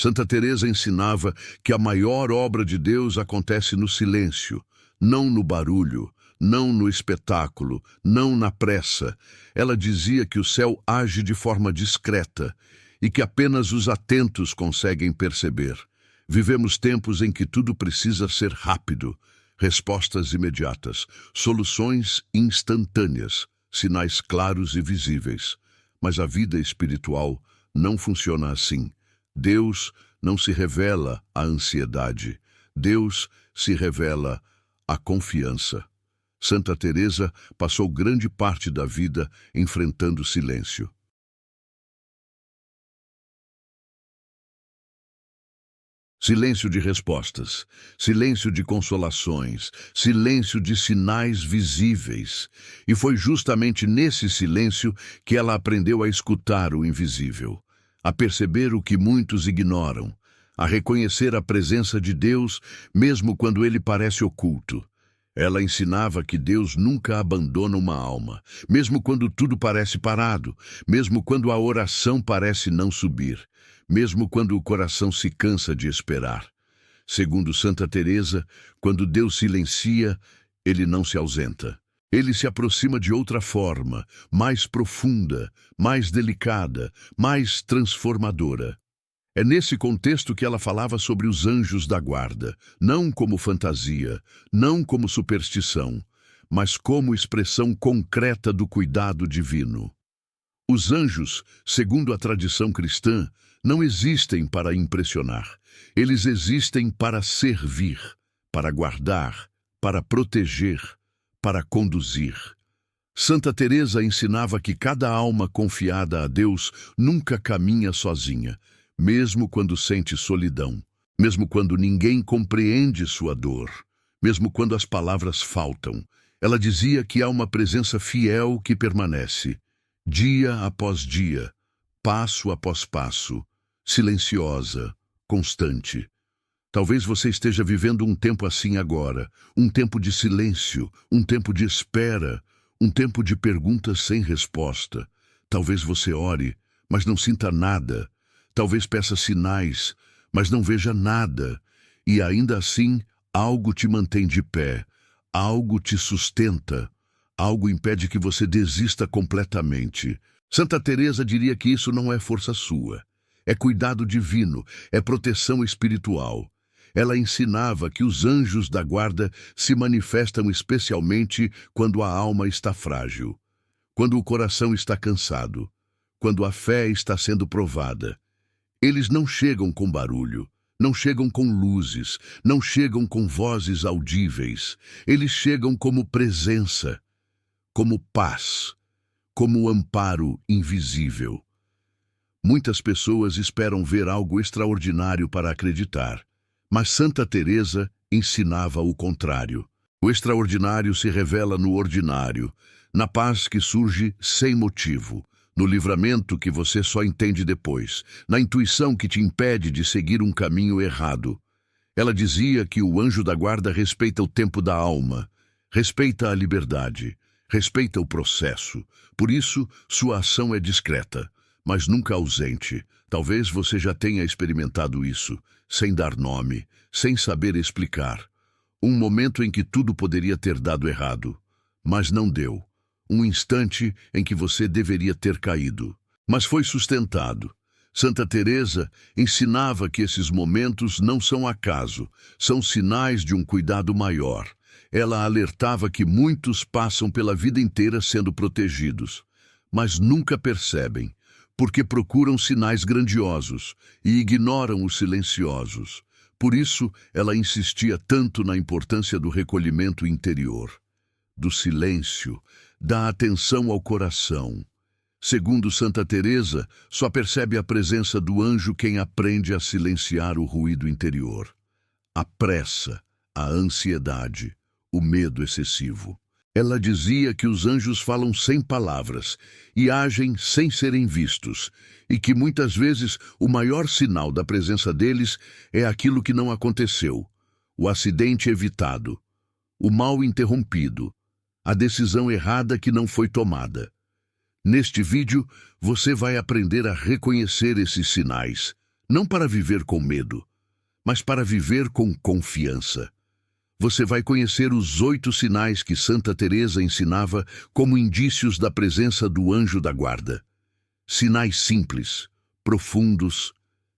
Santa Teresa ensinava que a maior obra de Deus acontece no silêncio, não no barulho, não no espetáculo, não na pressa. Ela dizia que o céu age de forma discreta e que apenas os atentos conseguem perceber. Vivemos tempos em que tudo precisa ser rápido, respostas imediatas, soluções instantâneas, sinais claros e visíveis. Mas a vida espiritual não funciona assim. Deus não se revela à ansiedade. Deus se revela à confiança. Santa Teresa passou grande parte da vida enfrentando o silêncio. Silêncio de respostas, silêncio de consolações, silêncio de sinais visíveis. E foi justamente nesse silêncio que ela aprendeu a escutar o invisível, a perceber o que muitos ignoram, a reconhecer a presença de Deus mesmo quando ele parece oculto. Ela ensinava que Deus nunca abandona uma alma, mesmo quando tudo parece parado, mesmo quando a oração parece não subir, mesmo quando o coração se cansa de esperar. Segundo Santa Teresa, quando Deus silencia, ele não se ausenta. Ele se aproxima de outra forma, mais profunda, mais delicada, mais transformadora. É nesse contexto que ela falava sobre os anjos da guarda, não como fantasia, não como superstição, mas como expressão concreta do cuidado divino. Os anjos, segundo a tradição cristã, não existem para impressionar. Eles existem para servir, para guardar, para proteger, para conduzir. Santa Teresa ensinava que cada alma confiada a Deus nunca caminha sozinha, mesmo quando sente solidão, mesmo quando ninguém compreende sua dor, mesmo quando as palavras faltam. Ela dizia que há uma presença fiel que permanece, dia após dia, passo após passo, silenciosa, constante. Talvez você esteja vivendo um tempo assim agora, um tempo de silêncio, um tempo de espera, um tempo de perguntas sem resposta. Talvez você ore, mas não sinta nada. Talvez peça sinais, mas não veja nada. E ainda assim, algo te mantém de pé, algo te sustenta, algo impede que você desista completamente. Santa Teresa diria que isso não é força sua. É cuidado divino, é proteção espiritual. Ela ensinava que os anjos da guarda se manifestam especialmente quando a alma está frágil, quando o coração está cansado, quando a fé está sendo provada. Eles não chegam com barulho, não chegam com luzes, não chegam com vozes audíveis. Eles chegam como presença, como paz, como amparo invisível. Muitas pessoas esperam ver algo extraordinário para acreditar, mas Santa Teresa ensinava o contrário. O extraordinário se revela no ordinário, na paz que surge sem motivo, no livramento que você só entende depois, na intuição que te impede de seguir um caminho errado. Ela dizia que o anjo da guarda respeita o tempo da alma, respeita a liberdade, respeita o processo. Por isso, sua ação é discreta, mas nunca ausente. Talvez você já tenha experimentado isso, sem dar nome, sem saber explicar. Um momento em que tudo poderia ter dado errado, mas não deu. Um instante em que você deveria ter caído, mas foi sustentado. Santa Teresa ensinava que esses momentos não são acaso, são sinais de um cuidado maior. Ela alertava que muitos passam pela vida inteira sendo protegidos, mas nunca percebem, porque procuram sinais grandiosos e ignoram os silenciosos. Por isso, ela insistia tanto na importância do recolhimento interior, do silêncio, da atenção ao coração. Segundo Santa Teresa, só percebe a presença do anjo quem aprende a silenciar o ruído interior, a pressa, a ansiedade, o medo excessivo. Ela dizia que os anjos falam sem palavras e agem sem serem vistos, e que muitas vezes o maior sinal da presença deles é aquilo que não aconteceu, o acidente evitado, o mal interrompido, a decisão errada que não foi tomada. Neste vídeo, você vai aprender a reconhecer esses sinais, não para viver com medo, mas para viver com confiança. Você vai conhecer os 8 sinais que Santa Teresa ensinava como indícios da presença do anjo da guarda. Sinais simples, profundos,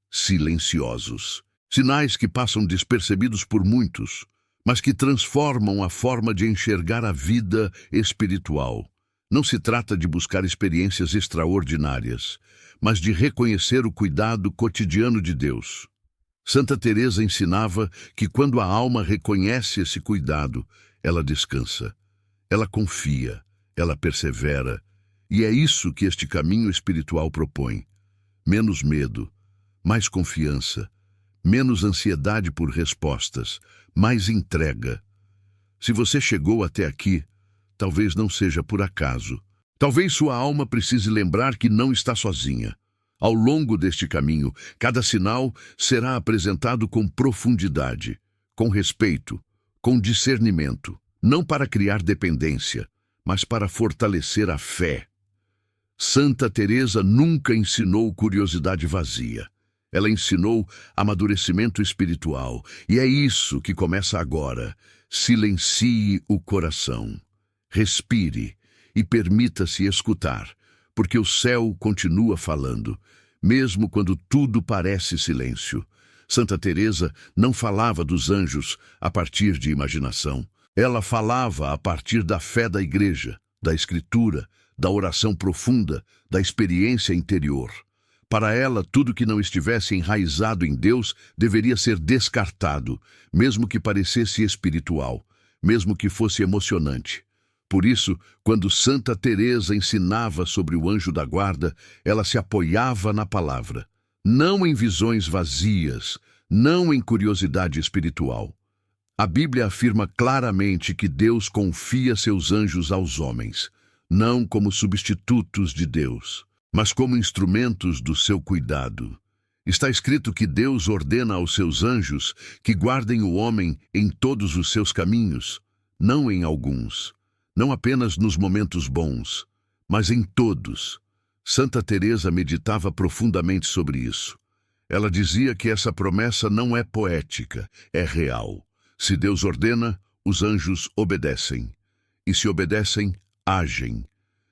silenciosos. Sinais que passam despercebidos por muitos, mas que transformam a forma de enxergar a vida espiritual. Não se trata de buscar experiências extraordinárias, mas de reconhecer o cuidado cotidiano de Deus. Santa Teresa ensinava que quando a alma reconhece esse cuidado, ela descansa, ela confia, ela persevera, e é isso que este caminho espiritual propõe. Menos medo, mais confiança, menos ansiedade por respostas, mais entrega. Se você chegou até aqui, talvez não seja por acaso. Talvez sua alma precise lembrar que não está sozinha. Ao longo deste caminho, cada sinal será apresentado com profundidade, com respeito, com discernimento, não para criar dependência, mas para fortalecer a fé. Santa Teresa nunca ensinou curiosidade vazia. Ela ensinou amadurecimento espiritual, e é isso que começa agora. Silencie o coração, respire e permita-se escutar, porque o céu continua falando, mesmo quando tudo parece silêncio. Santa Teresa não falava dos anjos a partir de imaginação. Ela falava a partir da fé da Igreja, da Escritura, da oração profunda, da experiência interior. Para ela, tudo que não estivesse enraizado em Deus deveria ser descartado, mesmo que parecesse espiritual, mesmo que fosse emocionante. Por isso, quando Santa Teresa ensinava sobre o anjo da guarda, ela se apoiava na palavra, não em visões vazias, não em curiosidade espiritual. A Bíblia afirma claramente que Deus confia seus anjos aos homens, não como substitutos de Deus, mas como instrumentos do seu cuidado. Está escrito que Deus ordena aos seus anjos que guardem o homem em todos os seus caminhos, não em alguns, não apenas nos momentos bons, mas em todos. Santa Teresa meditava profundamente sobre isso. Ela dizia que essa promessa não é poética, é real. Se Deus ordena, os anjos obedecem. E se obedecem, agem,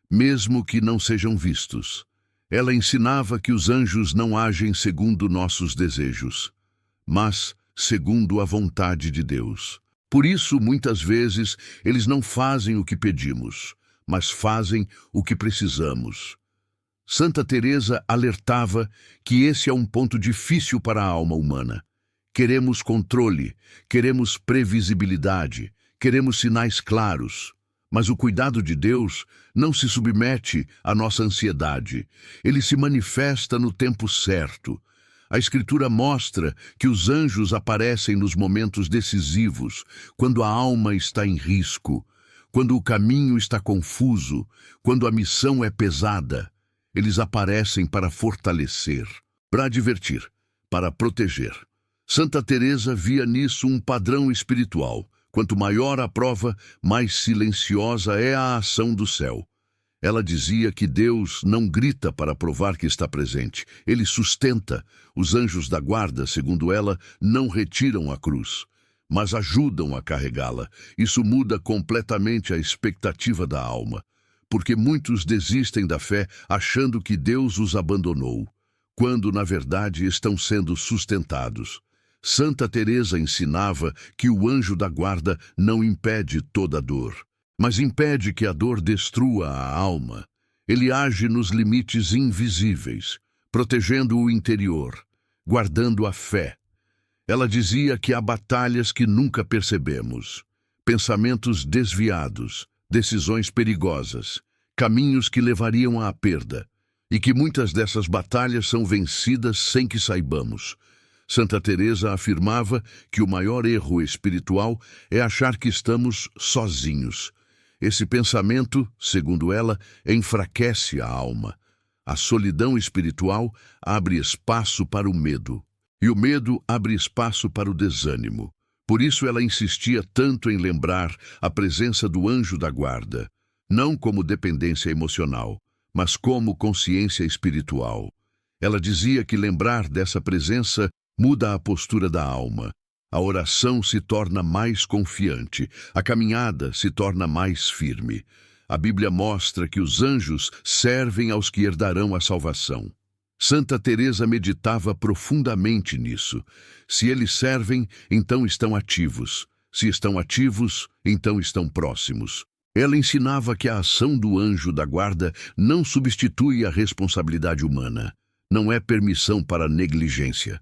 mesmo que não sejam vistos. Ela ensinava que os anjos não agem segundo nossos desejos, mas segundo a vontade de Deus. Por isso, muitas vezes, eles não fazem o que pedimos, mas fazem o que precisamos. Santa Teresa alertava que esse é um ponto difícil para a alma humana. Queremos controle, queremos previsibilidade, queremos sinais claros. Mas o cuidado de Deus não se submete à nossa ansiedade. Ele se manifesta no tempo certo. A Escritura mostra que os anjos aparecem nos momentos decisivos, quando a alma está em risco, quando o caminho está confuso, quando a missão é pesada. Eles aparecem para fortalecer, para advertir, para proteger. Santa Teresa via nisso um padrão espiritual. Quanto maior a prova, mais silenciosa é a ação do céu. Ela dizia que Deus não grita para provar que está presente. Ele sustenta. Os anjos da guarda, segundo ela, não retiram a cruz, mas ajudam a carregá-la. Isso muda completamente a expectativa da alma, porque muitos desistem da fé achando que Deus os abandonou, quando, na verdade, estão sendo sustentados. Santa Teresa ensinava que o anjo da guarda não impede toda dor, mas impede que a dor destrua a alma. Ele age nos limites invisíveis, protegendo o interior, guardando a fé. Ela dizia que há batalhas que nunca percebemos, pensamentos desviados, decisões perigosas, caminhos que levariam à perda, e que muitas dessas batalhas são vencidas sem que saibamos. Santa Teresa afirmava que o maior erro espiritual é achar que estamos sozinhos. Esse pensamento, segundo ela, enfraquece a alma. A solidão espiritual abre espaço para o medo, e o medo abre espaço para o desânimo. Por isso ela insistia tanto em lembrar a presença do anjo da guarda, não como dependência emocional, mas como consciência espiritual. Ela dizia que lembrar dessa presença muda a postura da alma. A oração se torna mais confiante, a caminhada se torna mais firme. A Bíblia mostra que os anjos servem aos que herdarão a salvação. Santa Teresa meditava profundamente nisso. Se eles servem, então estão ativos. Se estão ativos, então estão próximos. Ela ensinava que a ação do anjo da guarda não substitui a responsabilidade humana. Não é permissão para negligência.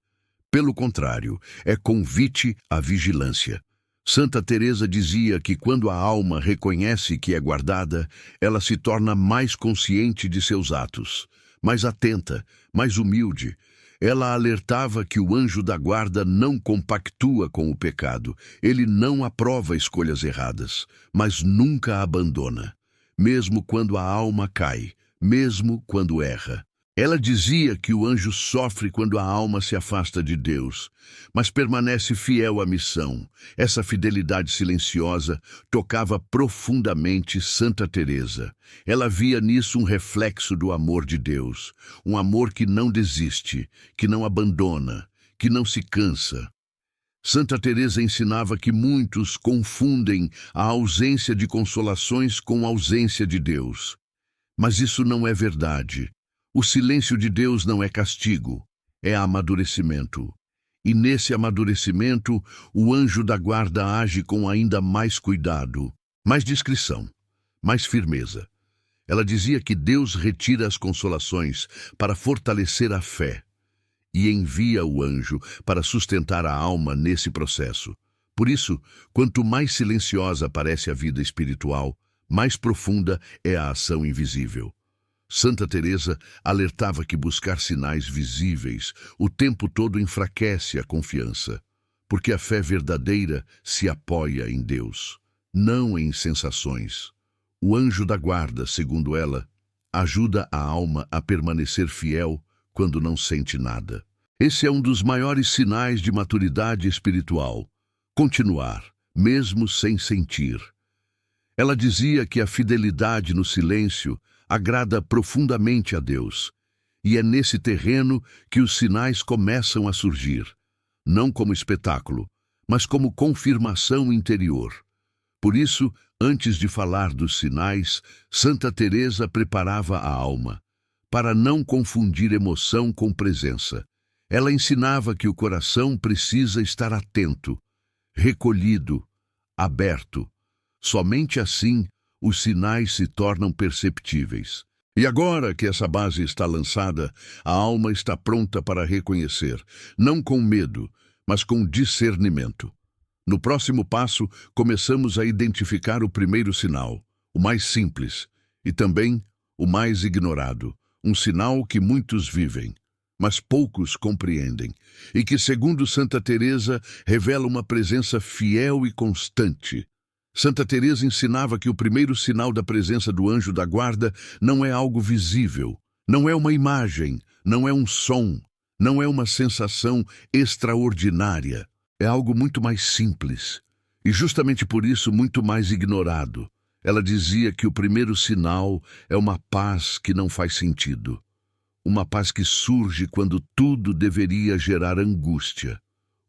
Pelo contrário, é convite à vigilância. Santa Teresa dizia que quando a alma reconhece que é guardada, ela se torna mais consciente de seus atos, mais atenta, mais humilde. Ela alertava que o anjo da guarda não compactua com o pecado. Ele não aprova escolhas erradas, mas nunca a abandona, mesmo quando a alma cai, mesmo quando erra. Ela dizia que o anjo sofre quando a alma se afasta de Deus, mas permanece fiel à missão. Essa fidelidade silenciosa tocava profundamente Santa Teresa. Ela via nisso um reflexo do amor de Deus, um amor que não desiste, que não abandona, que não se cansa. Santa Teresa ensinava que muitos confundem a ausência de consolações com a ausência de Deus. Mas isso não é verdade. O silêncio de Deus não é castigo, é amadurecimento. E nesse amadurecimento, o anjo da guarda age com ainda mais cuidado, mais discrição, mais firmeza. Ela dizia que Deus retira as consolações para fortalecer a fé e envia o anjo para sustentar a alma nesse processo. Por isso, quanto mais silenciosa parece a vida espiritual, mais profunda é a ação invisível. Santa Teresa alertava que buscar sinais visíveis o tempo todo enfraquece a confiança, porque a fé verdadeira se apoia em Deus, não em sensações. O anjo da guarda, segundo ela, ajuda a alma a permanecer fiel quando não sente nada. Esse é um dos maiores sinais de maturidade espiritual, continuar, mesmo sem sentir. Ela dizia que a fidelidade no silêncio agrada profundamente a Deus, e é nesse terreno que os sinais começam a surgir, não como espetáculo, mas como confirmação interior. Por isso, antes de falar dos sinais, Santa Teresa preparava a alma, para não confundir emoção com presença. Ela ensinava que o coração precisa estar atento, recolhido, aberto. Somente assim os sinais se tornam perceptíveis. E agora que essa base está lançada, a alma está pronta para reconhecer, não com medo, mas com discernimento. No próximo passo, começamos a identificar o primeiro sinal, o mais simples, e também o mais ignorado, um sinal que muitos vivem, mas poucos compreendem, e que, segundo Santa Teresa, revela uma presença fiel e constante. Santa Teresa ensinava que o primeiro sinal da presença do anjo da guarda não é algo visível, não é uma imagem, não é um som, não é uma sensação extraordinária. É algo muito mais simples e justamente por isso muito mais ignorado. Ela dizia que o primeiro sinal é uma paz que não faz sentido, uma paz que surge quando tudo deveria gerar angústia.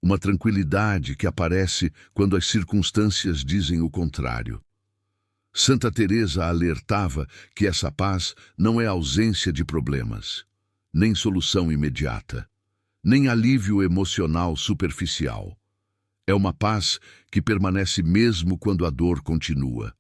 Uma tranquilidade que aparece quando as circunstâncias dizem o contrário. Santa Teresa alertava que essa paz não é ausência de problemas, nem solução imediata, nem alívio emocional superficial. É uma paz que permanece mesmo quando a dor continua.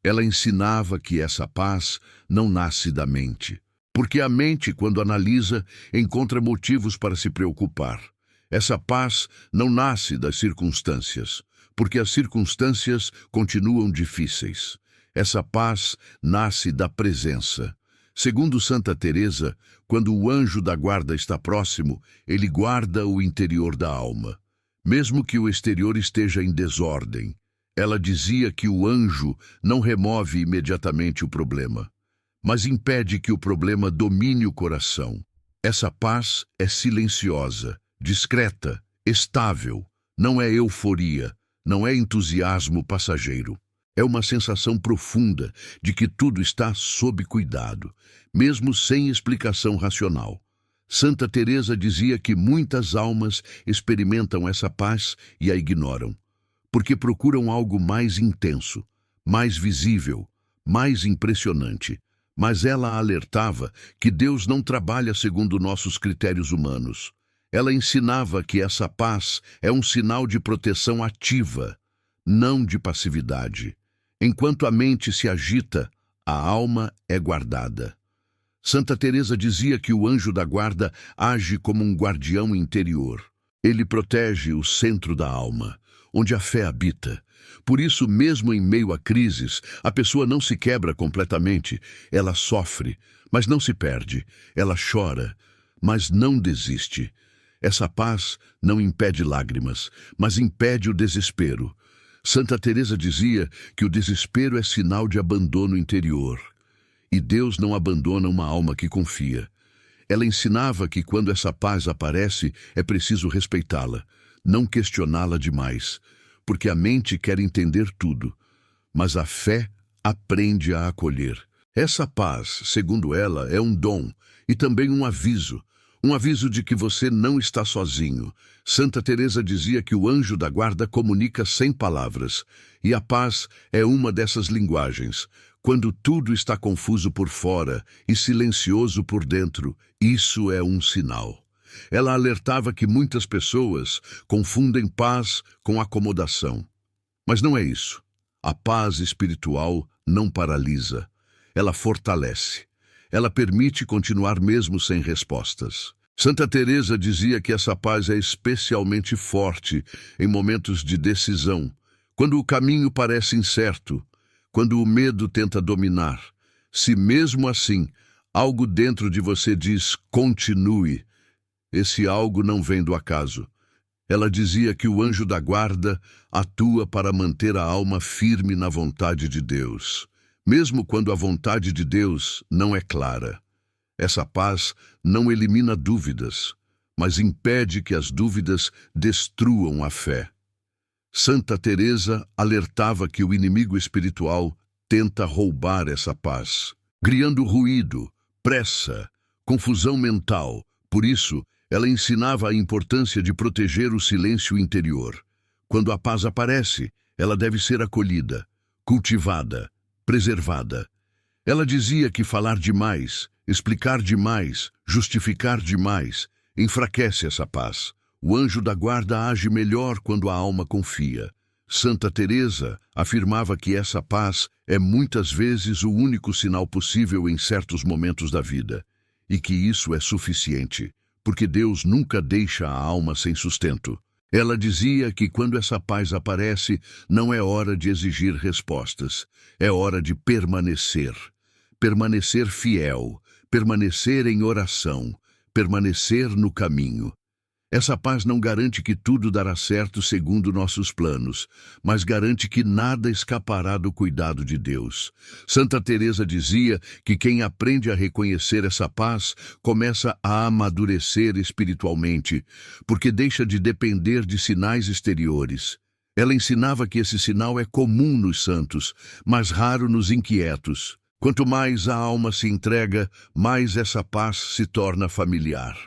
Ela ensinava que essa paz não nasce da mente, porque a mente, quando analisa, encontra motivos para se preocupar. Essa paz não nasce das circunstâncias, porque as circunstâncias continuam difíceis. Essa paz nasce da presença. Segundo Santa Teresa, quando o anjo da guarda está próximo, ele guarda o interior da alma, mesmo que o exterior esteja em desordem. Ela dizia que o anjo não remove imediatamente o problema, mas impede que o problema domine o coração. Essa paz é silenciosa, discreta, estável, não é euforia, não é entusiasmo passageiro. É uma sensação profunda de que tudo está sob cuidado, mesmo sem explicação racional. Santa Teresa dizia que muitas almas experimentam essa paz e a ignoram, porque procuram algo mais intenso, mais visível, mais impressionante. Mas ela alertava que Deus não trabalha segundo nossos critérios humanos. Ela ensinava que essa paz é um sinal de proteção ativa, não de passividade. Enquanto a mente se agita, a alma é guardada. Santa Teresa dizia que o anjo da guarda age como um guardião interior. Ele protege o centro da alma, onde a fé habita. Por isso, mesmo em meio a crises, a pessoa não se quebra completamente. Ela sofre, mas não se perde. Ela chora, mas não desiste. Essa paz não impede lágrimas, mas impede o desespero. Santa Teresa dizia que o desespero é sinal de abandono interior. E Deus não abandona uma alma que confia. Ela ensinava que quando essa paz aparece, é preciso respeitá-la, não questioná-la demais, porque a mente quer entender tudo, mas a fé aprende a acolher. Essa paz, segundo ela, é um dom e também um aviso de que você não está sozinho. Santa Teresa dizia que o anjo da guarda comunica sem palavras, e a paz é uma dessas linguagens. Quando tudo está confuso por fora e silencioso por dentro, isso é um sinal. Ela alertava que muitas pessoas confundem paz com acomodação. Mas não é isso. A paz espiritual não paralisa. Ela fortalece. Ela permite continuar mesmo sem respostas. Santa Teresa dizia que essa paz é especialmente forte em momentos de decisão, quando o caminho parece incerto, quando o medo tenta dominar. Se mesmo assim, algo dentro de você diz continue, esse algo não vem do acaso. Ela dizia que o anjo da guarda atua para manter a alma firme na vontade de Deus, mesmo quando a vontade de Deus não é clara. Essa paz não elimina dúvidas, mas impede que as dúvidas destruam a fé. Santa Teresa alertava que o inimigo espiritual tenta roubar essa paz, criando ruído, pressa, confusão mental. Por isso, ela ensinava a importância de proteger o silêncio interior. Quando a paz aparece, ela deve ser acolhida, cultivada, preservada. Ela dizia que falar demais, explicar demais, justificar demais, enfraquece essa paz. O anjo da guarda age melhor quando a alma confia. Santa Teresa afirmava que essa paz é muitas vezes o único sinal possível em certos momentos da vida, e que isso é suficiente, porque Deus nunca deixa a alma sem sustento. Ela dizia que quando essa paz aparece, não é hora de exigir respostas, é hora de permanecer. Permanecer fiel, permanecer em oração, permanecer no caminho. Essa paz não garante que tudo dará certo segundo nossos planos, mas garante que nada escapará do cuidado de Deus. Santa Teresa dizia que quem aprende a reconhecer essa paz começa a amadurecer espiritualmente, porque deixa de depender de sinais exteriores. Ela ensinava que esse sinal é comum nos santos, mas raro nos inquietos. Quanto mais a alma se entrega, mais essa paz se torna familiar.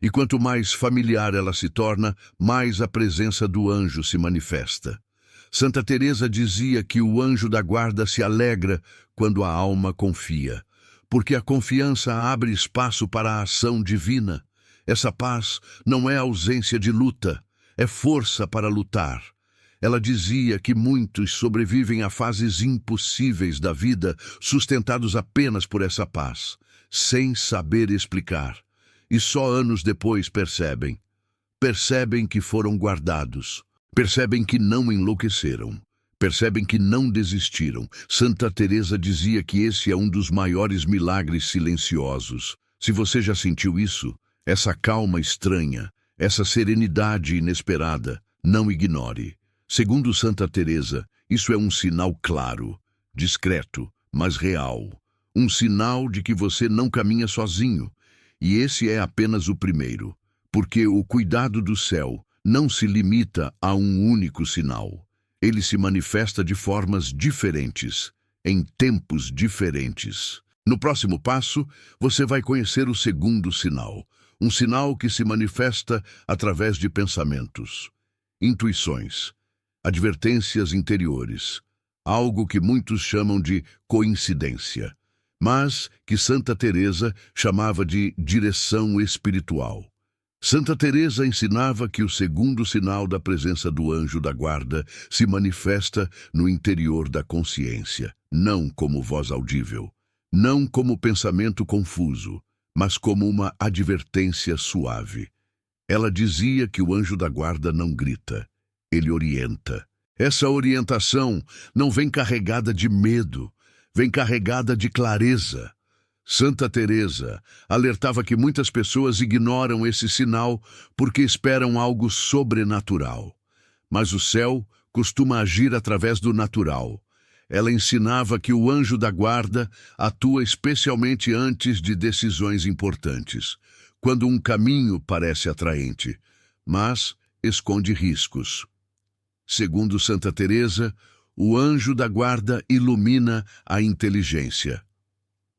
E quanto mais familiar ela se torna, mais a presença do anjo se manifesta. Santa Teresa dizia que o anjo da guarda se alegra quando a alma confia, porque a confiança abre espaço para a ação divina. Essa paz não é ausência de luta, é força para lutar. Ela dizia que muitos sobrevivem a fases impossíveis da vida, sustentados apenas por essa paz, sem saber explicar. E só anos depois percebem que foram guardados, percebem que não enlouqueceram, percebem que não desistiram. Santa Teresa dizia que esse é um dos maiores milagres silenciosos. Se você já sentiu isso, essa calma estranha, essa serenidade inesperada, não ignore. Segundo Santa Teresa, isso é um sinal claro, discreto, mas real. Um sinal de que você não caminha sozinho. E esse é apenas o primeiro, porque o cuidado do céu não se limita a um único sinal. Ele se manifesta de formas diferentes, em tempos diferentes. No próximo passo, você vai conhecer o segundo sinal, um sinal que se manifesta através de pensamentos, intuições, advertências interiores, algo que muitos chamam de coincidência, mas que Santa Teresa chamava de direção espiritual. Santa Teresa ensinava que o segundo sinal da presença do anjo da guarda se manifesta no interior da consciência, não como voz audível, não como pensamento confuso, mas como uma advertência suave. Ela dizia que o anjo da guarda não grita, ele orienta. Essa orientação não vem carregada de medo, vem carregada de clareza. Santa Teresa alertava que muitas pessoas ignoram esse sinal porque esperam algo sobrenatural. Mas o céu costuma agir através do natural. Ela ensinava que o anjo da guarda atua especialmente antes de decisões importantes, quando um caminho parece atraente, mas esconde riscos. Segundo Santa Teresa, o anjo da guarda ilumina a inteligência,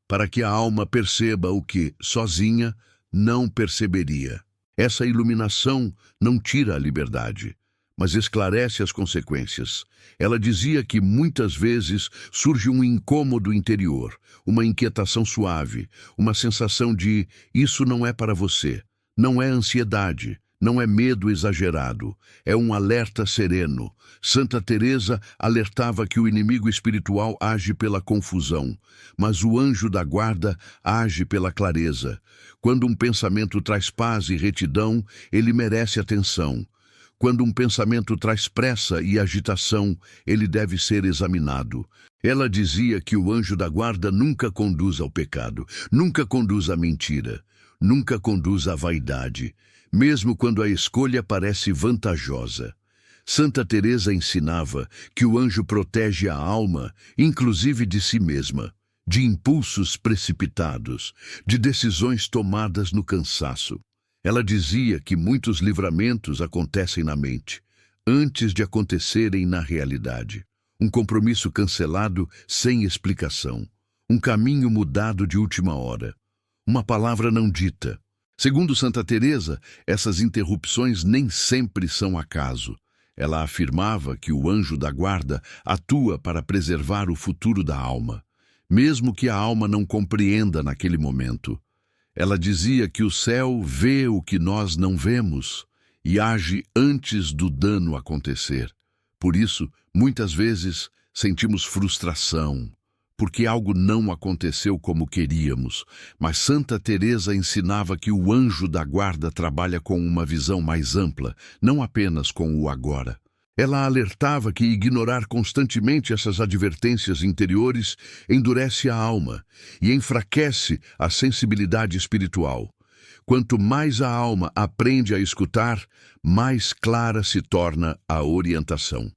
para que a alma perceba o que, sozinha, não perceberia. Essa iluminação não tira a liberdade, mas esclarece as consequências. Ela dizia que muitas vezes surge um incômodo interior, uma inquietação suave, uma sensação de isso não é para você, não é ansiedade, não é medo exagerado, é um alerta sereno. Santa Teresa alertava que o inimigo espiritual age pela confusão, mas o anjo da guarda age pela clareza. Quando um pensamento traz paz e retidão, ele merece atenção. Quando um pensamento traz pressa e agitação, ele deve ser examinado. Ela dizia que o anjo da guarda nunca conduz ao pecado, nunca conduz à mentira, nunca conduz à vaidade, mesmo quando a escolha parece vantajosa. Santa Teresa ensinava que o anjo protege a alma, inclusive de si mesma, de impulsos precipitados, de decisões tomadas no cansaço. Ela dizia que muitos livramentos acontecem na mente, antes de acontecerem na realidade. Um compromisso cancelado sem explicação, um caminho mudado de última hora, uma palavra não dita. Segundo Santa Teresa, essas interrupções nem sempre são acaso. Ela afirmava que o anjo da guarda atua para preservar o futuro da alma, mesmo que a alma não compreenda naquele momento. Ela dizia que o céu vê o que nós não vemos e age antes do dano acontecer. Por isso, muitas vezes, sentimos frustração, porque algo não aconteceu como queríamos. Mas Santa Teresa ensinava que o anjo da guarda trabalha com uma visão mais ampla, não apenas com o agora. Ela alertava que ignorar constantemente essas advertências interiores endurece a alma e enfraquece a sensibilidade espiritual. Quanto mais a alma aprende a escutar, mais clara se torna a orientação.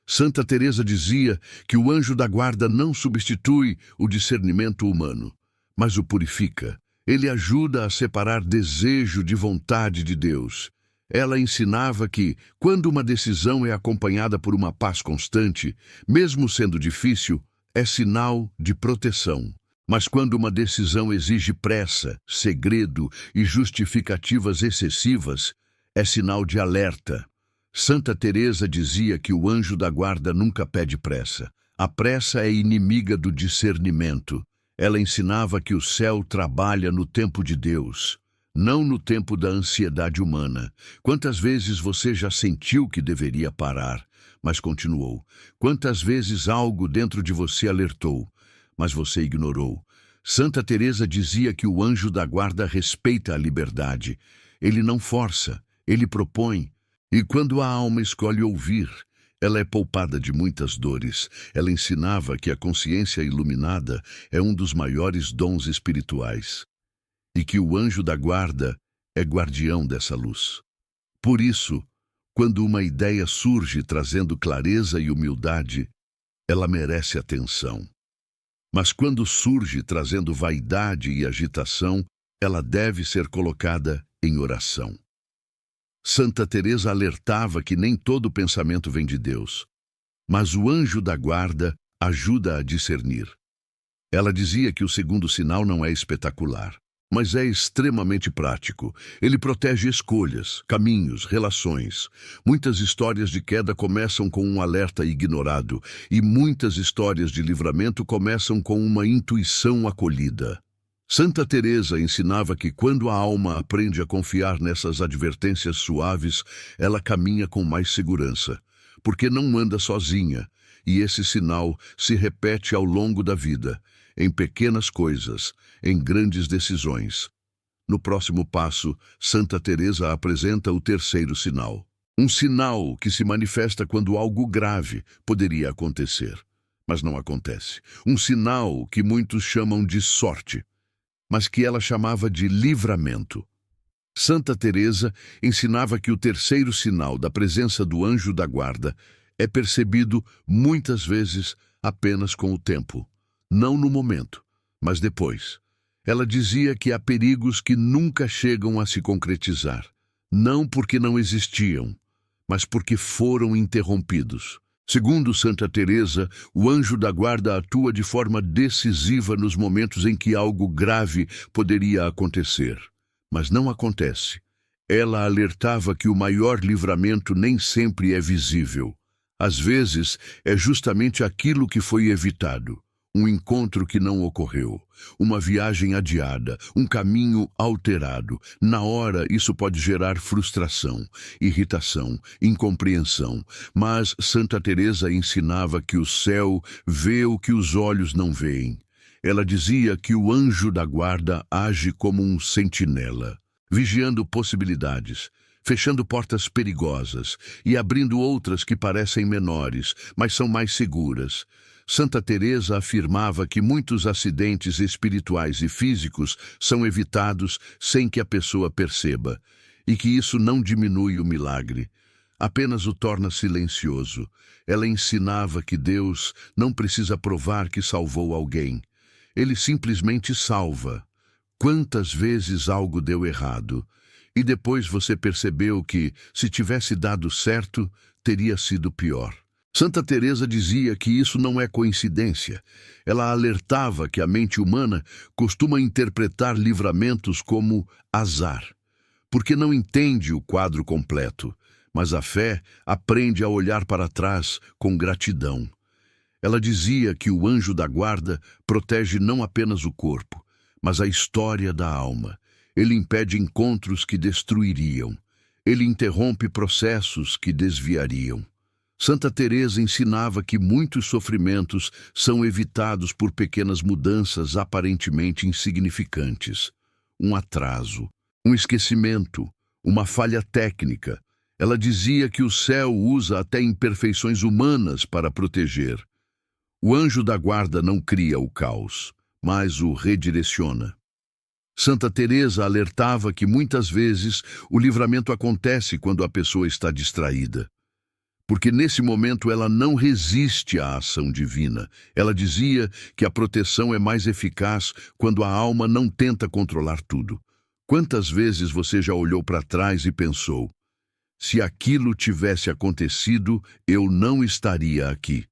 Santa Teresa dizia que o anjo da guarda não substitui o discernimento humano, mas o purifica. Ele ajuda a separar desejo de vontade de Deus. Ela ensinava que, quando uma decisão é acompanhada por uma paz constante, mesmo sendo difícil, é sinal de proteção. Mas quando uma decisão exige pressa, segredo e justificativas excessivas, é sinal de alerta. Santa Teresa dizia que o anjo da guarda nunca pede pressa. A pressa é inimiga do discernimento. Ela ensinava que o céu trabalha no tempo de Deus, não no tempo da ansiedade humana. Quantas vezes você já sentiu que deveria parar, mas continuou? Quantas vezes algo dentro de você alertou, mas você ignorou? Santa Teresa dizia que o anjo da guarda respeita a liberdade. Ele não força, ele propõe. E quando a alma escolhe ouvir, ela é poupada de muitas dores. Ela ensinava que a consciência iluminada é um dos maiores dons espirituais e que o anjo da guarda é guardião dessa luz. Por isso, quando uma ideia surge trazendo clareza e humildade, ela merece atenção. Mas quando surge trazendo vaidade e agitação, ela deve ser colocada em oração. Santa Teresa alertava que nem todo pensamento vem de Deus, mas o anjo da guarda ajuda a discernir. Ela dizia que o segundo sinal não é espetacular, mas é extremamente prático. Ele protege escolhas, caminhos, relações. Muitas histórias de queda começam com um alerta ignorado, e muitas histórias de livramento começam com uma intuição acolhida. Santa Teresa ensinava que quando a alma aprende a confiar nessas advertências suaves, ela caminha com mais segurança, porque não anda sozinha, e esse sinal se repete ao longo da vida, em pequenas coisas, em grandes decisões. No próximo passo, Santa Teresa apresenta o terceiro sinal. Um sinal que se manifesta quando algo grave poderia acontecer, mas não acontece. Um sinal que muitos chamam de sorte, mas que ela chamava de livramento. Santa Teresa ensinava que o terceiro sinal da presença do anjo da guarda é percebido muitas vezes apenas com o tempo, não no momento, mas depois. Ela dizia que há perigos que nunca chegam a se concretizar, não porque não existiam, mas porque foram interrompidos. Segundo Santa Teresa, o anjo da guarda atua de forma decisiva nos momentos em que algo grave poderia acontecer, mas não acontece. Ela alertava que o maior livramento nem sempre é visível. Às vezes, é justamente aquilo que foi evitado. Um encontro que não ocorreu, uma viagem adiada, um caminho alterado. Na hora, isso pode gerar frustração, irritação, incompreensão. Mas Santa Teresa ensinava que o céu vê o que os olhos não veem. Ela dizia que o anjo da guarda age como um sentinela, vigiando possibilidades, fechando portas perigosas e abrindo outras que parecem menores, mas são mais seguras. Santa Teresa afirmava que muitos acidentes espirituais e físicos são evitados sem que a pessoa perceba, e que isso não diminui o milagre, apenas o torna silencioso. Ela ensinava que Deus não precisa provar que salvou alguém. Ele simplesmente salva. Quantas vezes algo deu errado, e depois você percebeu que, se tivesse dado certo, teria sido pior. Santa Teresa dizia que isso não é coincidência. Ela alertava que a mente humana costuma interpretar livramentos como azar, porque não entende o quadro completo, mas a fé aprende a olhar para trás com gratidão. Ela dizia que o anjo da guarda protege não apenas o corpo, mas a história da alma. Ele impede encontros que destruiriam. Ele interrompe processos que desviariam. Santa Teresa ensinava que muitos sofrimentos são evitados por pequenas mudanças aparentemente insignificantes. Um atraso, um esquecimento, uma falha técnica. Ela dizia que o céu usa até imperfeições humanas para proteger. O anjo da guarda não cria o caos, mas o redireciona. Santa Teresa alertava que muitas vezes o livramento acontece quando a pessoa está distraída, porque nesse momento ela não resiste à ação divina. Ela dizia que a proteção é mais eficaz quando a alma não tenta controlar tudo. Quantas vezes você já olhou para trás e pensou: se aquilo tivesse acontecido, eu não estaria aqui?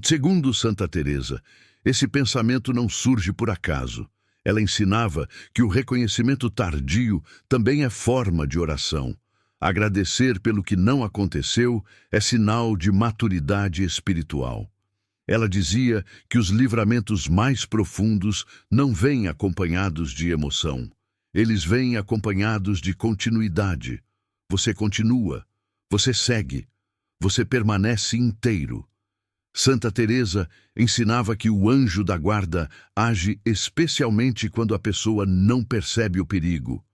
Segundo Santa Teresa, esse pensamento não surge por acaso. Ela ensinava que o reconhecimento tardio também é forma de oração. Agradecer pelo que não aconteceu é sinal de maturidade espiritual. Ela dizia que os livramentos mais profundos não vêm acompanhados de emoção. Eles vêm acompanhados de continuidade. Você continua, você segue, você permanece inteiro. Santa Teresa ensinava que o anjo da guarda age especialmente quando a pessoa não percebe o perigo,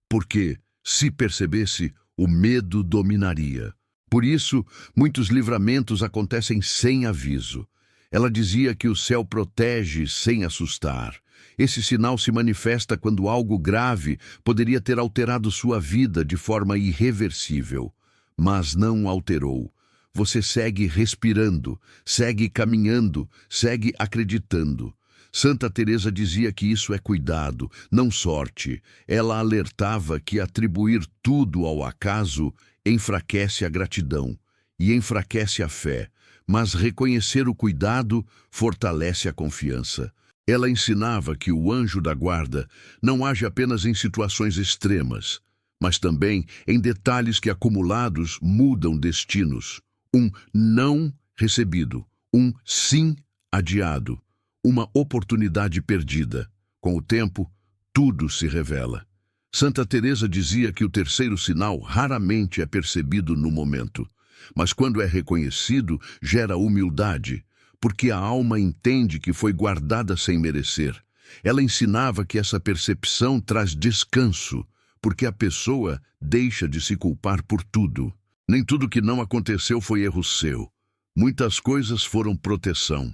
porque, se percebesse, o medo dominaria. Por isso, muitos livramentos acontecem sem aviso. Ela dizia que o céu protege sem assustar. Esse sinal se manifesta quando algo grave poderia ter alterado sua vida de forma irreversível, mas não alterou. Você segue respirando, segue caminhando, segue acreditando. Santa Teresa dizia que isso é cuidado, não sorte. Ela alertava que atribuir tudo ao acaso enfraquece a gratidão e enfraquece a fé, mas reconhecer o cuidado fortalece a confiança. Ela ensinava que o anjo da guarda não age apenas em situações extremas, mas também em detalhes que acumulados mudam destinos. Um não recebido, um sim adiado, uma oportunidade perdida. Com o tempo, tudo se revela. Santa Teresa dizia que o terceiro sinal raramente é percebido no momento, mas quando é reconhecido, gera humildade, porque a alma entende que foi guardada sem merecer. Ela ensinava que essa percepção traz descanso, porque a pessoa deixa de se culpar por tudo. Nem tudo que não aconteceu foi erro seu. Muitas coisas foram proteção.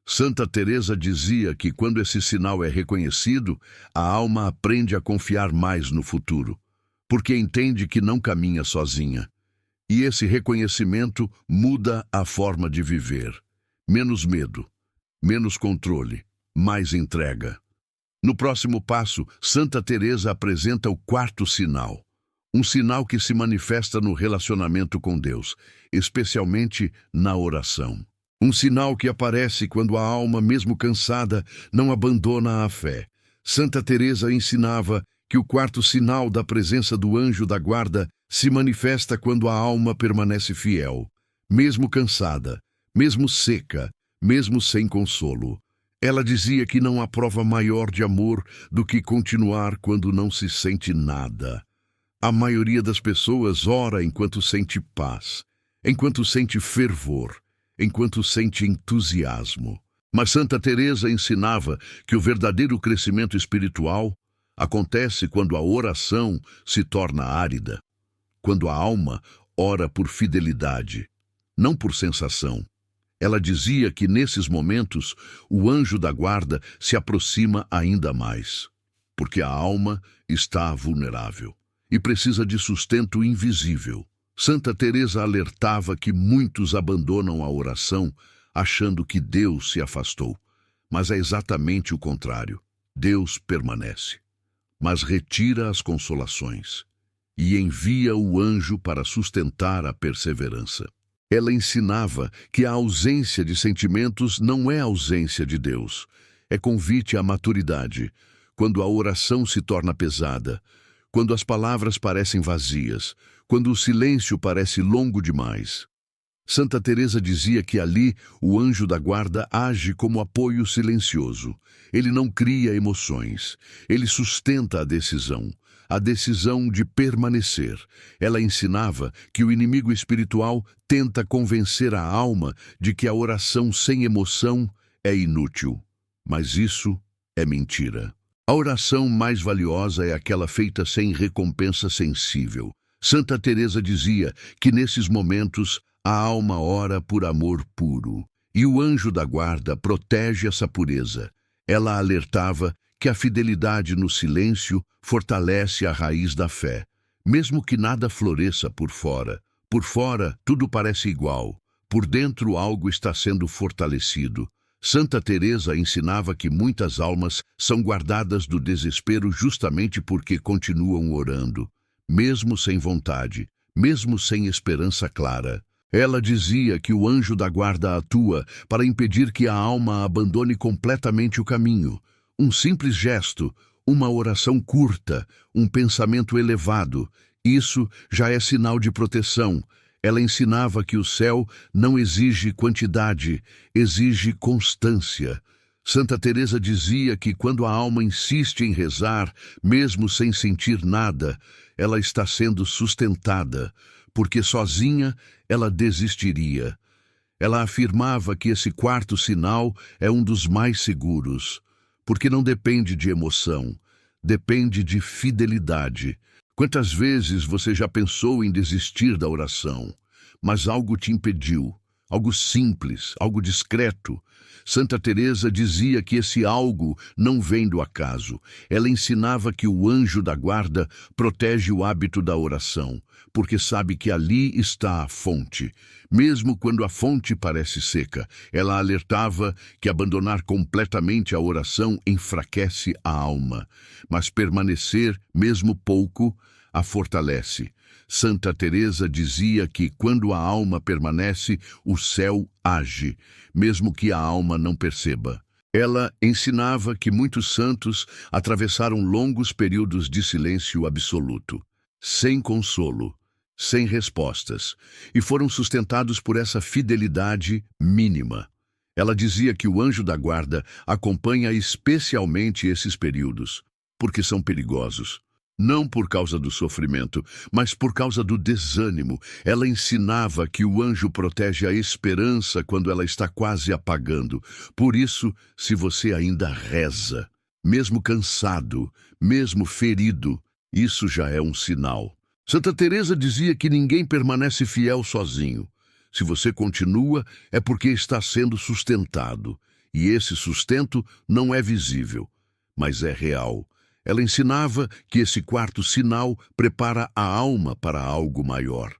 Santa Teresa dizia que quando esse sinal é reconhecido, a alma aprende a confiar mais no futuro, porque entende que não caminha sozinha. E esse reconhecimento muda a forma de viver. Menos medo, menos controle, mais entrega. No próximo passo, Santa Teresa apresenta o quarto sinal. Um sinal que se manifesta no relacionamento com Deus, especialmente na oração. Um sinal que aparece quando a alma, mesmo cansada, não abandona a fé. Santa Teresa ensinava que o quarto sinal da presença do anjo da guarda se manifesta quando a alma permanece fiel, mesmo cansada, mesmo seca, mesmo sem consolo. Ela dizia que não há prova maior de amor do que continuar quando não se sente nada. A maioria das pessoas ora enquanto sente paz, enquanto sente fervor, enquanto sente entusiasmo. Mas Santa Teresa ensinava que o verdadeiro crescimento espiritual acontece quando a oração se torna árida, quando a alma ora por fidelidade, não por sensação. Ela dizia que nesses momentos o anjo da guarda se aproxima ainda mais, porque a alma está vulnerável e precisa de sustento invisível. Santa Teresa alertava que muitos abandonam a oração achando que Deus se afastou, mas é exatamente o contrário. Deus permanece, mas retira as consolações e envia o anjo para sustentar a perseverança. Ela ensinava que a ausência de sentimentos não é ausência de Deus, é convite à maturidade, quando a oração se torna pesada, quando as palavras parecem vazias, quando o silêncio parece longo demais. Santa Teresa dizia que ali o anjo da guarda age como apoio silencioso. Ele não cria emoções, ele sustenta a decisão de permanecer. Ela ensinava que o inimigo espiritual tenta convencer a alma de que a oração sem emoção é inútil. Mas isso é mentira. A oração mais valiosa é aquela feita sem recompensa sensível. Santa Teresa dizia que nesses momentos a alma ora por amor puro, e o anjo da guarda protege essa pureza. Ela alertava que a fidelidade no silêncio fortalece a raiz da fé, mesmo que nada floresça por fora. Por fora, tudo parece igual. Por dentro, algo está sendo fortalecido. Santa Teresa ensinava que muitas almas são guardadas do desespero justamente porque continuam orando, mesmo sem vontade, mesmo sem esperança clara. Ela dizia que o anjo da guarda atua para impedir que a alma abandone completamente o caminho. Um simples gesto, uma oração curta, um pensamento elevado, isso já é sinal de proteção. Ela ensinava que o céu não exige quantidade, exige constância. Santa Teresa dizia que quando a alma insiste em rezar, mesmo sem sentir nada, ela está sendo sustentada, porque sozinha ela desistiria. Ela afirmava que esse quarto sinal é um dos mais seguros, porque não depende de emoção, depende de fidelidade. Quantas vezes você já pensou em desistir da oração, mas algo te impediu, algo simples, algo discreto? Santa Teresa dizia que esse algo não vem do acaso. Ela ensinava que o anjo da guarda protege o hábito da oração, porque sabe que ali está a fonte. Mesmo quando a fonte parece seca, ela alertava que abandonar completamente a oração enfraquece a alma, mas permanecer, mesmo pouco, a fortalece. Santa Teresa dizia que quando a alma permanece, o céu age, mesmo que a alma não perceba. Ela ensinava que muitos santos atravessaram longos períodos de silêncio absoluto, sem consolo, sem respostas, e foram sustentados por essa fidelidade mínima. Ela dizia que o anjo da guarda acompanha especialmente esses períodos, porque são perigosos. Não por causa do sofrimento, mas por causa do desânimo. Ela ensinava que o anjo protege a esperança quando ela está quase apagando. Por isso, se você ainda reza, mesmo cansado, mesmo ferido, isso já é um sinal. Santa Teresa dizia que ninguém permanece fiel sozinho. Se você continua, é porque está sendo sustentado. E esse sustento não é visível, mas é real. Ela ensinava que esse quarto sinal prepara a alma para algo maior.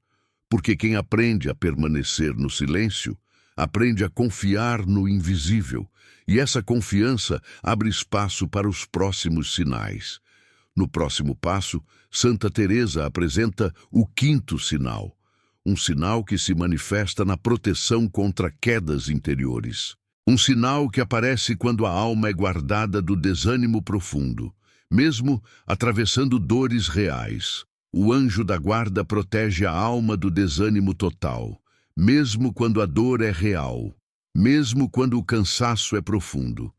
Porque quem aprende a permanecer no silêncio, aprende a confiar no invisível. E essa confiança abre espaço para os próximos sinais. No próximo passo, Santa Teresa apresenta o quinto sinal. Um sinal que se manifesta na proteção contra quedas interiores. Um sinal que aparece quando a alma é guardada do desânimo profundo. Mesmo atravessando dores reais, o anjo da guarda protege a alma do desânimo total, mesmo quando a dor é real, mesmo quando o cansaço é profundo.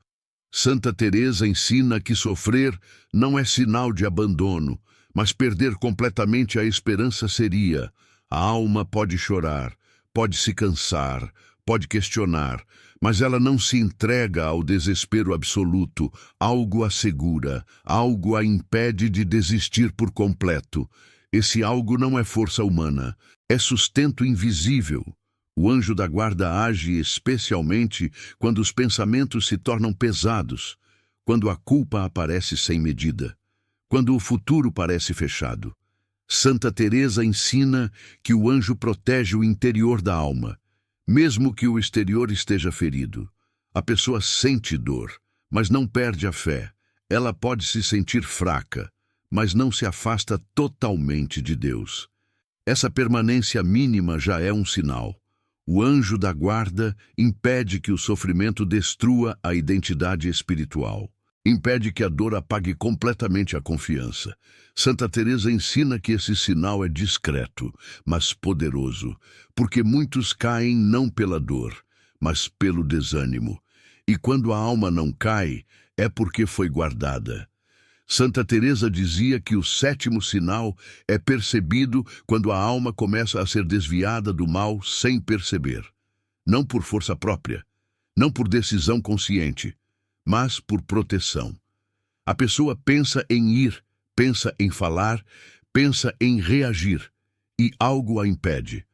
Santa Teresa ensina que sofrer não é sinal de abandono, mas perder completamente a esperança seria. A alma pode chorar, pode se cansar, pode questionar, mas ela não se entrega ao desespero absoluto. Algo a segura, algo a impede de desistir por completo. Esse algo não é força humana, é sustento invisível. O anjo da guarda age especialmente quando os pensamentos se tornam pesados, quando a culpa aparece sem medida, quando o futuro parece fechado. Santa Teresa ensina que o anjo protege o interior da alma. Mesmo que o exterior esteja ferido, a pessoa sente dor, mas não perde a fé. Ela pode se sentir fraca, mas não se afasta totalmente de Deus. Essa permanência mínima já é um sinal. O anjo da guarda impede que o sofrimento destrua a identidade espiritual. Impede que a dor apague completamente a confiança. Santa Teresa ensina que esse sinal é discreto, mas poderoso, porque muitos caem não pela dor, mas pelo desânimo. E quando a alma não cai, é porque foi guardada. Santa Teresa dizia que o sétimo sinal é percebido quando a alma começa a ser desviada do mal sem perceber. Não por força própria, não por decisão consciente, mas por proteção. A pessoa pensa em ir, pensa em falar, pensa em reagir, e algo a impede.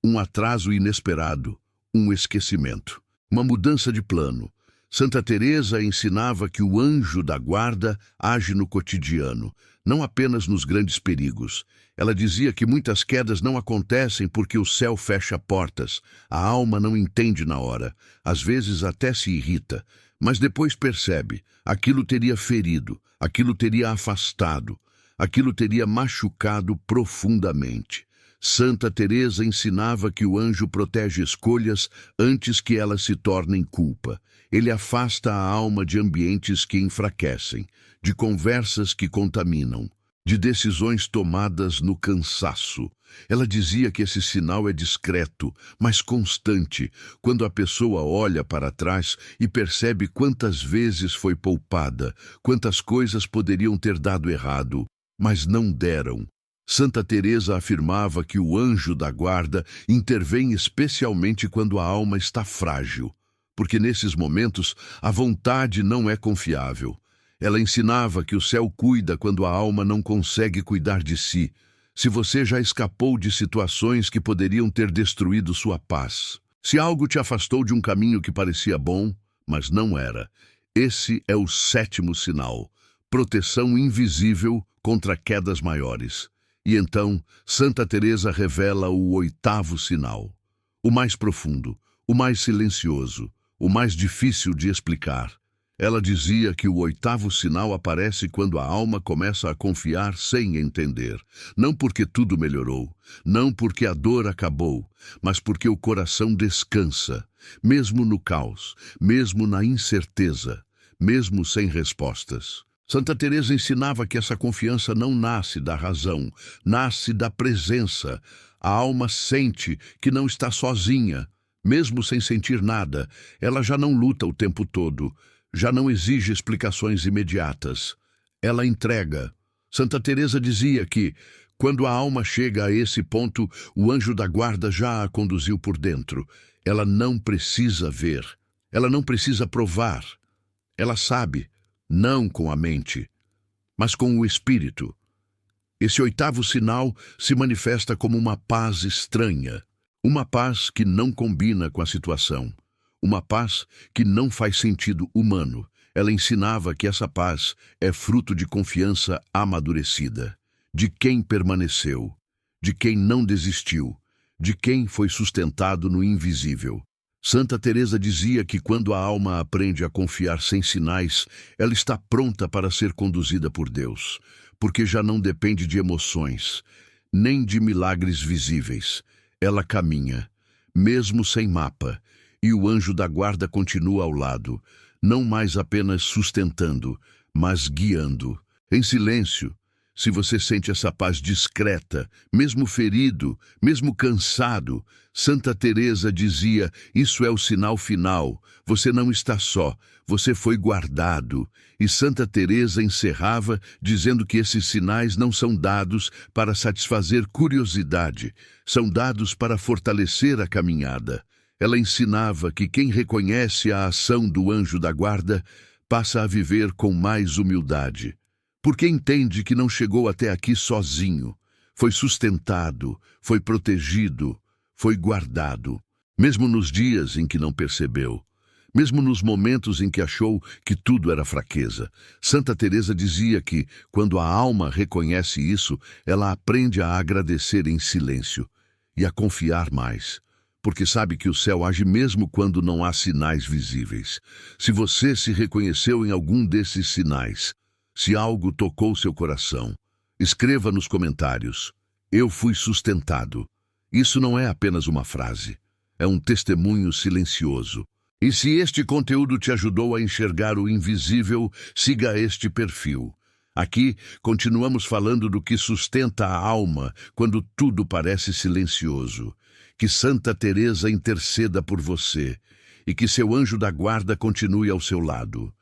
Um atraso inesperado, um esquecimento, uma mudança de plano. Santa Teresa ensinava que o anjo da guarda age no cotidiano, não apenas nos grandes perigos. Ela dizia que muitas quedas não acontecem porque o céu fecha portas, a alma não entende na hora, às vezes até se irrita, mas depois percebe, aquilo teria ferido, aquilo teria afastado, aquilo teria machucado profundamente. Santa Teresa ensinava que o anjo protege escolhas antes que elas se tornem culpa. Ele afasta a alma de ambientes que enfraquecem, de conversas que contaminam, de decisões tomadas no cansaço. Ela dizia que esse sinal é discreto, mas constante, quando a pessoa olha para trás e percebe quantas vezes foi poupada, quantas coisas poderiam ter dado errado, mas não deram. Santa Teresa afirmava que o anjo da guarda intervém especialmente quando a alma está frágil, porque nesses momentos a vontade não é confiável. Ela ensinava que o céu cuida quando a alma não consegue cuidar de si. Se você já escapou de situações que poderiam ter destruído sua paz, se algo te afastou de um caminho que parecia bom, mas não era, esse é o sétimo sinal, proteção invisível contra quedas maiores. E então, Santa Teresa revela o oitavo sinal, o mais profundo, o mais silencioso, o mais difícil de explicar. Ela dizia que o oitavo sinal aparece quando a alma começa a confiar sem entender. Não porque tudo melhorou, não porque a dor acabou, mas porque o coração descansa, mesmo no caos, mesmo na incerteza, mesmo sem respostas. Santa Teresa ensinava que essa confiança não nasce da razão, nasce da presença. A alma sente que não está sozinha. Mesmo sem sentir nada, ela já não luta o tempo todo, já não exige explicações imediatas. Ela entrega. Santa Teresa dizia que, quando a alma chega a esse ponto, o anjo da guarda já a conduziu por dentro. Ela não precisa ver, ela não precisa provar. Ela sabe, não com a mente, mas com o espírito. Esse oitavo sinal se manifesta como uma paz estranha, uma paz que não combina com a situação, uma paz que não faz sentido humano. Ela ensinava que essa paz é fruto de confiança amadurecida, de quem permaneceu, de quem não desistiu, de quem foi sustentado no invisível. Santa Teresa dizia que quando a alma aprende a confiar sem sinais, ela está pronta para ser conduzida por Deus, porque já não depende de emoções, nem de milagres visíveis. Ela caminha, mesmo sem mapa, e o anjo da guarda continua ao lado, não mais apenas sustentando, mas guiando. Em silêncio, se você sente essa paz discreta, mesmo ferido, mesmo cansado, Santa Teresa dizia, isso é o sinal final, você não está só, você foi guardado. E Santa Teresa encerrava dizendo que esses sinais não são dados para satisfazer curiosidade, são dados para fortalecer a caminhada. Ela ensinava que quem reconhece a ação do anjo da guarda passa a viver com mais humildade, porque entende que não chegou até aqui sozinho, foi sustentado, foi protegido, foi guardado, mesmo nos dias em que não percebeu, mesmo nos momentos em que achou que tudo era fraqueza. Santa Teresa dizia que, quando a alma reconhece isso, ela aprende a agradecer em silêncio e a confiar mais, porque sabe que o céu age mesmo quando não há sinais visíveis. Se você se reconheceu em algum desses sinais, se algo tocou seu coração, escreva nos comentários, eu fui sustentado. Isso não é apenas uma frase, é um testemunho silencioso. E se este conteúdo te ajudou a enxergar o invisível, siga este perfil. Aqui, continuamos falando do que sustenta a alma quando tudo parece silencioso. Que Santa Teresa interceda por você e que seu anjo da guarda continue ao seu lado.